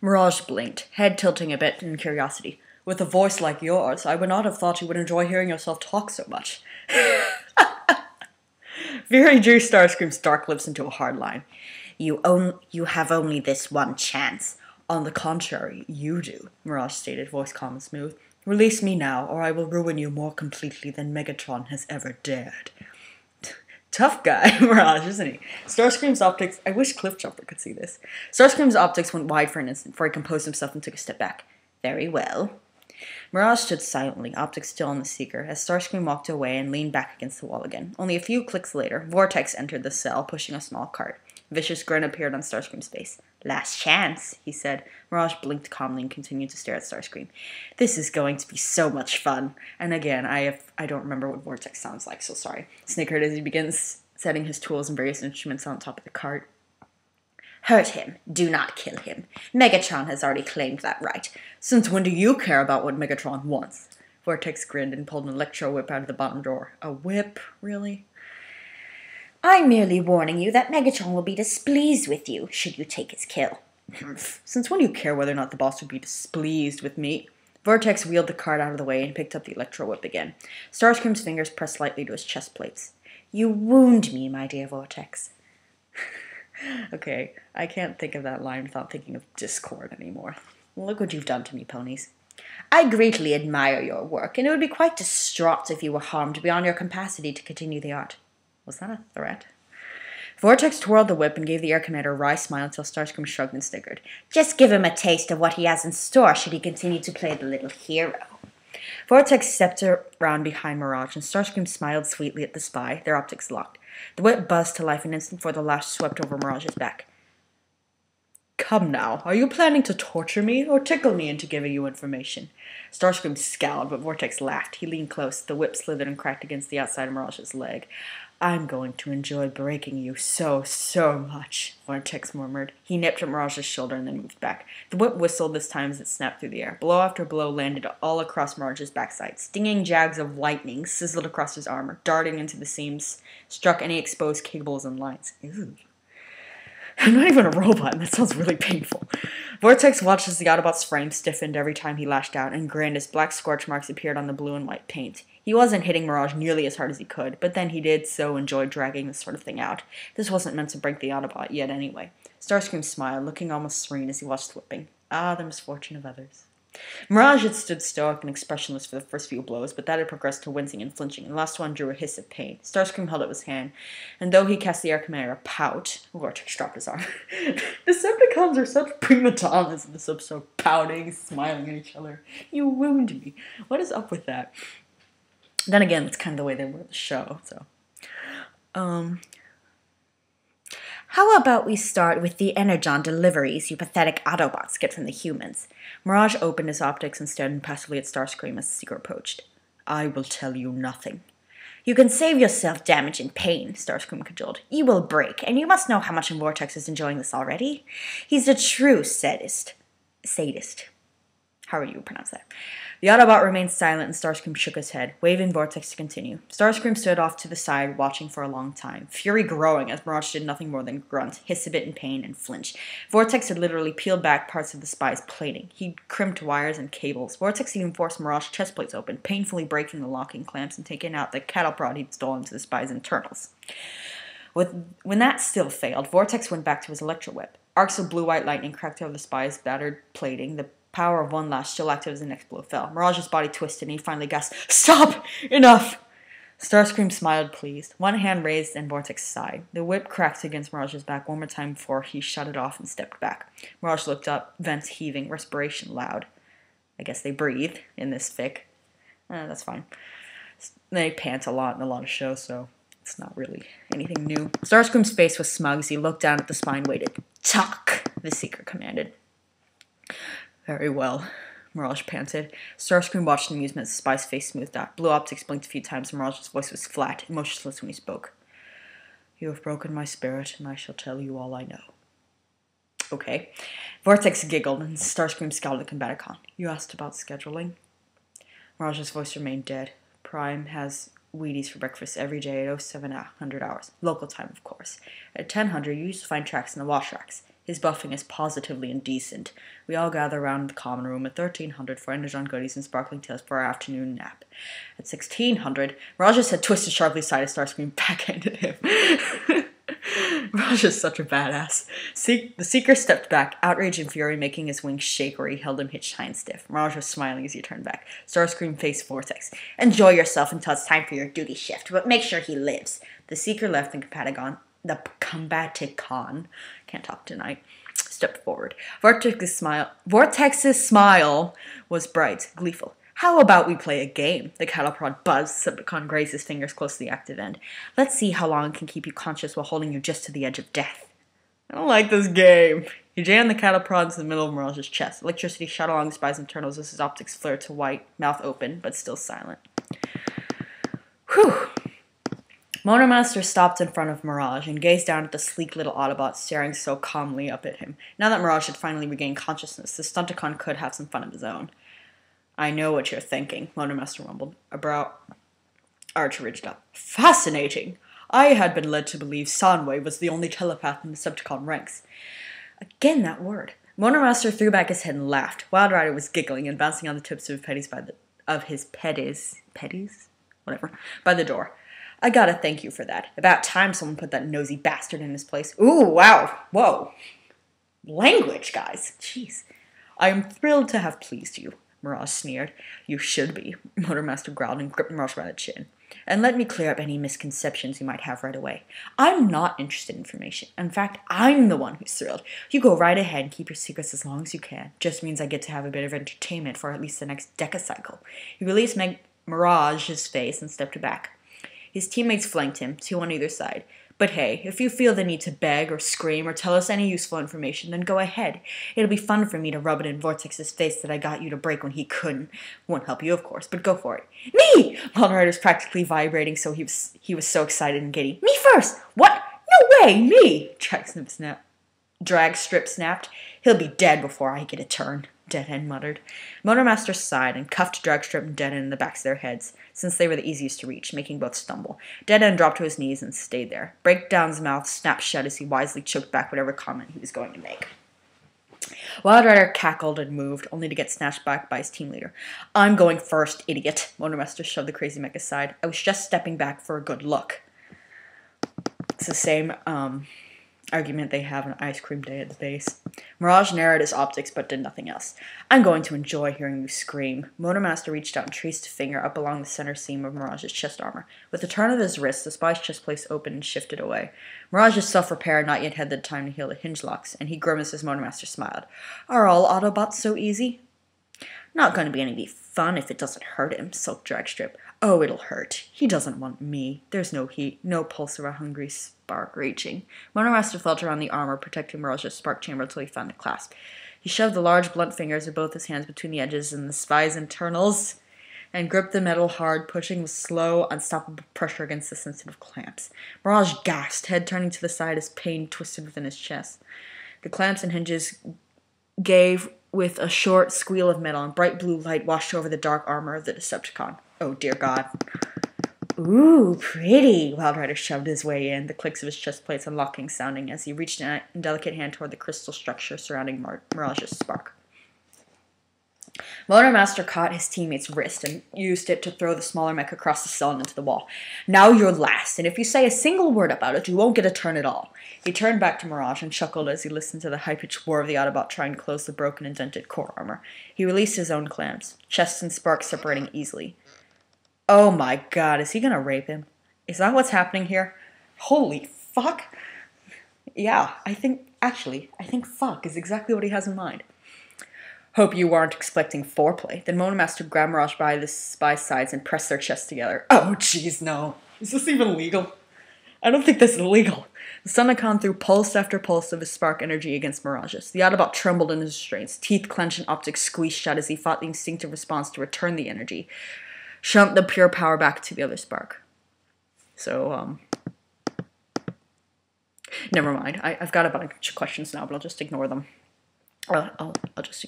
Mirage blinked, head tilting a bit in curiosity. With a voice like yours, I would not have thought you would enjoy hearing yourself talk so much. Fury drew Starscream's dark lips into a hard line. You have only this one chance. On the contrary, you do, Mirage stated, voice calm and smooth. Release me now, or I will ruin you more completely than Megatron has ever dared. Tough guy, Mirage, isn't he? Starscream's optics... I wish Cliffjumper could see this. Starscream's optics went wide for an instant before he composed himself and took a step back. Very well. Mirage stood silently, optics still on the Seeker, as Starscream walked away and leaned back against the wall again. Only a few clicks later, Vortex entered the cell, pushing a small cart. A vicious grin appeared on Starscream's face. Last chance, he said. Mirage blinked calmly and continued to stare at Starscream. This is going to be so much fun. And again, I don't remember what Vortex sounds like, so sorry. Snickered as he begins setting his tools and various instruments on top of the cart. Hurt him. Do not kill him. Megatron has already claimed that right. Since when do you care about what Megatron wants? Vortex grinned and pulled an electro whip out of the bottom drawer. A whip? Really? I'm merely warning you that Megatron will be displeased with you, should you take his kill. Since when do you care whether or not the boss would be displeased with me? Vortex wheeled the cart out of the way and picked up the electro whip again. Starscream's fingers pressed lightly to his chest plates. You wound me, my dear Vortex. Okay, I can't think of that line without thinking of Discord anymore. Look what you've done to me, ponies. I greatly admire your work, and it would be quite distraught if you were harmed beyond your capacity to continue the art. Was that a threat? Vortex twirled the whip and gave the air commander a wry smile until Starscream shrugged and snickered. Just give him a taste of what he has in store should he continue to play the little hero. Vortex stepped around behind Mirage, and Starscream smiled sweetly at the spy, their optics locked. The whip buzzed to life an instant before the lash swept over Mirage's back. Come now, are you planning to torture me or tickle me into giving you information? Starscream scowled, but Vortex laughed. He leaned close, the whip slithered and cracked against the outside of Mirage's leg. I'm going to enjoy breaking you so much, Vortex murmured. He nipped at Mirage's shoulder and then moved back. The whip whistled this time as it snapped through the air. Blow after blow landed all across Mirage's backside. Stinging jags of lightning sizzled across his armor, darting into the seams, struck any exposed cables and lines. Ew. I'm not even a robot, and that sounds really painful. Vortex watched as the Autobot's frame stiffened every time he lashed out, and grinned as black scorch marks appeared on the blue and white paint. He wasn't hitting Mirage nearly as hard as he could, but then he did so enjoy dragging this sort of thing out. This wasn't meant to break the Autobot yet anyway. Starscream smiled, looking almost serene as he watched the whipping. Ah, the misfortune of others. Mirage had stood stoic and expressionless for the first few blows, but that had progressed to wincing and flinching, and the last one drew a hiss of pain. Starscream held up his hand, and though he cast the air commander a pout, Vortex dropped his arm. Decepticons are such prima donnas in this episode, pouting, smiling at each other. You wound me. What is up with that? Then again, it's kind of the way they were in the show, so. How about we start with the energon deliveries you pathetic Autobots get from the humans? Mirage opened his optics and stared impassively at Starscream as the Seeker approached. I will tell you nothing. You can save yourself damage and pain, Starscream cajoled. You will break, and you must know how much Vortex is enjoying this already. He's a true sadist. How would you pronounce that? The Autobot remained silent, and Starscream shook his head, waving Vortex to continue. Starscream stood off to the side, watching for a long time, fury growing as Mirage did nothing more than grunt, hiss a bit in pain, and flinch. Vortex had literally peeled back parts of the spy's plating. He'd crimped wires and cables. Vortex even forced Mirage's chest plates open, painfully breaking the locking clamps and taking out the cattle prod he'd stolen to the spy's internals. When that still failed, Vortex went back to his electro whip. Arcs of blue-white lightning cracked over the spy's battered plating. The power of one lash still active as the next blow fell. Mirage's body twisted, and he finally gasped, Stop! Enough! Starscream smiled, pleased. One hand raised, and Vortex sighed. The whip cracked against Mirage's back one more time before he shut it off and stepped back. Mirage looked up, vents heaving, respiration loud. I guess they breathe in this fic. That's fine. They pant a lot in a lot of shows, so it's not really anything new. Starscream's face was smug as he looked down at the spy and waited. Talk, the Seeker commanded. Very well, Mirage panted. Starscream watched in amusement as the spy's face smoothed out. Blue optics blinked a few times, and Mirage's voice was flat, emotionless when he spoke. You have broken my spirit, and I shall tell you all I know. Okay. Vortex giggled, and Starscream scowled at Combaticon. You asked about scheduling? Mirage's voice remained dead. Prime has Wheaties for breakfast every day at 0700 hours. Local time, of course. At 1000, you used to find tracks in the wash racks. His buffing is positively indecent. We all gather around the common room at 1300 for energon goodies and sparkling tales for our afternoon nap. At 1600, Mirage's head twisted sharply aside as Starscream backhanded him. Mirage is such a badass. The Seeker stepped back, outrage and fury making his wings shake where he held him hitched high and stiff. Mirage was smiling as he turned back. Starscream faced Vortex. Enjoy yourself until it's time for your duty shift, but make sure he lives. The Seeker left the Combaticon, can't talk tonight, stepped forward. Vortex's smile was bright, gleeful. How about we play a game? The cattle prod buzzed. Decepticon grazed his fingers close to the active end. Let's see how long it can keep you conscious while holding you just to the edge of death. I don't like this game. He jammed the cattle prod into the middle of Mirage's chest. Electricity shot along his spines and internals as his optics flared to white, mouth open, but still silent. Whew. Motormaster stopped in front of Mirage and gazed down at the sleek little Autobot staring so calmly up at him. Now that Mirage had finally regained consciousness, the Stunticon could have some fun of his own. I know what you're thinking, Motormaster rumbled. A brow arch ridged up. Fascinating! I had been led to believe Soundwave was the only telepath in the Decepticon ranks. Again, that word. Motormaster threw back his head and laughed. Wild Rider was giggling and bouncing on the tips of his petties? Whatever. By the door. I gotta thank you for that. About time someone put that nosy bastard in his place. Ooh, wow. Whoa. Language, guys. Jeez. I am thrilled to have pleased you, Mirage sneered. You should be, Motormaster growled and gripped Mirage by the chin. And let me clear up any misconceptions you might have right away. I'm not interested in information. In fact, I'm the one who's thrilled. You go right ahead and keep your secrets as long as you can. Just means I get to have a bit of entertainment for at least the next decacycle. He released Mirage's face and stepped back. His teammates flanked him, two on either side. But hey, if you feel the need to beg or scream or tell us any useful information, then go ahead. It'll be fun for me to rub it in Vortex's face that I got you to break when he couldn't. Won't help you, of course, but go for it. Me! Wild Rider's practically vibrating, so he was so excited and giddy. Me first! What? No way! Me! Dragstrip snapped. He'll be dead before I get a turn, Deadend muttered. Motormaster sighed and cuffed Dragstrip and Deadend in the backs of their heads, since they were the easiest to reach, making both stumble. Deadend dropped to his knees and stayed there. Breakdown's mouth snapped shut as he wisely choked back whatever comment he was going to make. Wild Rider cackled and moved, only to get snatched back by his team leader. I'm going first, idiot. Motormaster shoved the crazy mech aside. I was just stepping back for a good look. It's the same, argument they have on Ice Cream Day at the base. Mirage narrowed his optics but did nothing else. I'm going to enjoy hearing you scream. Motormaster reached out and traced a finger up along the center seam of Mirage's chest armor. With a turn of his wrist, the spy's chest plate opened and shifted away. Mirage's self-repair had not yet had the time to heal the hinge locks, and he grimaced as Motormaster smiled. Are all Autobots so easy? Not going to be any fun if it doesn't hurt him, sulked Dragstrip. Oh, it'll hurt. He doesn't want me. There's no heat, no pulse of a hungry spark reaching. Motormaster felt around the armor, protecting Mirage's spark chamber until he found the clasp. He shoved the large, blunt fingers of both his hands between the edges and the spy's internals and gripped the metal hard, pushing with slow, unstoppable pressure against the sensitive clamps. Mirage gasped, head turning to the side as pain twisted within his chest. The clamps and hinges gave with a short squeal of metal, and bright blue light washed over the dark armor of the Decepticon. Oh, dear God. Ooh, pretty. Wild Rider shoved his way in, the clicks of his chest plates unlocking sounding as he reached an indelicate hand toward the crystal structure surrounding Mirage's spark. Motormaster caught his teammate's wrist and used it to throw the smaller mech across the cell and into the wall. Now you're last, and if you say a single word about it, you won't get a turn at all. He turned back to Mirage and chuckled as he listened to the high-pitched whir of the Autobot trying to close the broken and dented core armor. He released his own clamps, chest and spark separating easily. Oh my God, is he gonna rape him? Is that what's happening here? Holy fuck. Yeah, I think fuck is exactly what he has in mind. Hope you weren't expecting foreplay. Then Motormaster grabbed Mirage by the spy's sides and pressed their chests together. Oh, jeez, no. Is this even legal? I don't think this is legal. The Stunticon threw pulse after pulse of his spark energy against Mirage's. The Autobot trembled in his restraints, teeth clenched and optics squeezed shut as he fought the instinctive response to return the energy, shunt the pure power back to the other spark. So, never mind. I've got a bunch of questions now, but I'll just ignore them. I'll just